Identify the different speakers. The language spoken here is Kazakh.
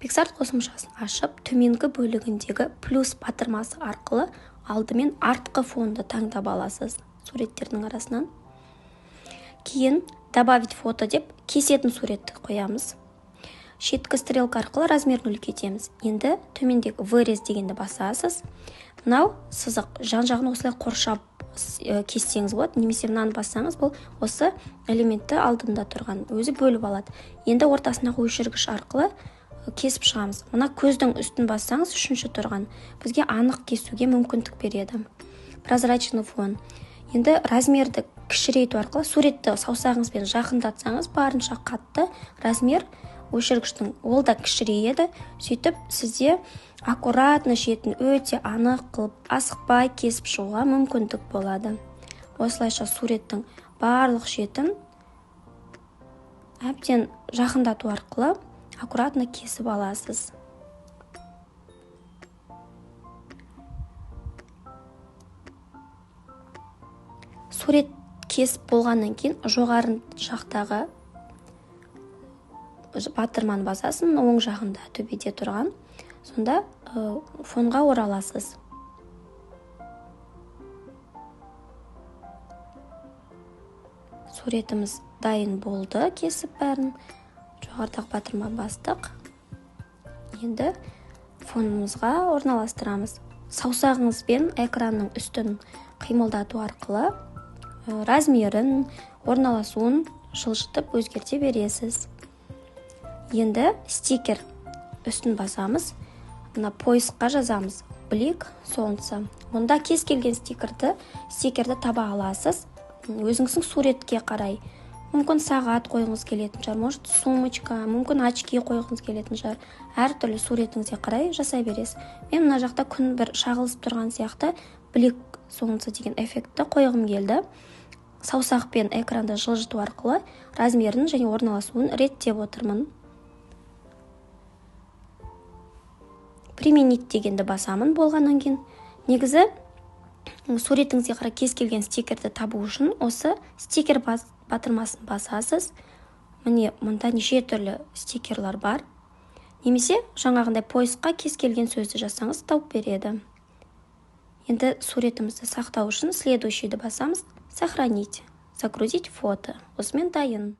Speaker 1: PicsArt қосымшасын ашып, төменгі бөлігіндегі плюс батырмасы арқылы алдымен артқы фонды таңдап аласыз суреттердің арасынан. Кейін добавить фото деп кесетін суретті қоямыз. Шеткі стрелка арқылы размерін үлкейтеміз. Енді төмендегі вырез дегенді басасыз. Мынау сызық жан-жағын осылай қоршап кессеңіз болады, немесе мынаны бассаңыз, бұл осы элементті алдында тұрған өзі бөліп алады. Енді ортасындағы өшіргіш арқылы кесіп шығамыз. Мына көздің үстін бассаңыз, үшінші тұрған бізге анық кесуге мүмкіндік береді. Прозрачный фон. Енді размерді кішірейту арқылы суретті саусағыңызбен жақындатсаңыз, барынша қатты размер өшіргіштің ол да кішірейеді. Сөйтіп сізде аккуратно шетін өте анық қылып, асықпай кесіп шығуға мүмкіндік болады. Осылайша суреттің барлық шетін әбден жақындату арқылы аккуратно кесіп аласыз. Сурет кесіп болғаннан кейін жоғары жақтағы батырманы басасын, оң жағында төбеде тұрған. Сонда фонға ораласыз. Суретіміз дайын болды, кесіп бәрін. Жоғарыдағы батырма бастық. Енді фонымызға орналастырамыз. Саусағыңызбен экранның үстін қимылдату арқылы размерін, орналасуын жылжытып өзгерте бересіз. Енді стикер үстін басамыз. Мына поискқа жазамыз. Блик солнце. Онда кез келген стикерді таба аласыз. Өзіңіздің суретке қарай. Мүмкін сағат қойғыңыз келетін шығар, может сумочка, мүмкін очки қойғыңыз келетін шығар. Әртүрлі суретіңізге қарай жасай бересіз. Мен мына жақта күн бір шағылысып тұрған сияқты блик солнце деген эффектті қойғым келді. Саусақпен экранды жылжыту арқылы размерін және орналасуын реттеп отырмын. Применить дегенді басамын болғаннан кейін. Негізі суретіңізге қарай кез келген стикерді табу үшін осы стикер батырмасын басасыз. Міне мұнда неше түрлі стикерлар бар. Немесе жаңағындай поискқа кез келген сөзді жазсаңыз тауып береді. Енді суретімізді сақтау үшін следующийді басамыз. Сохранить, загрузить фото. Осымен дайын.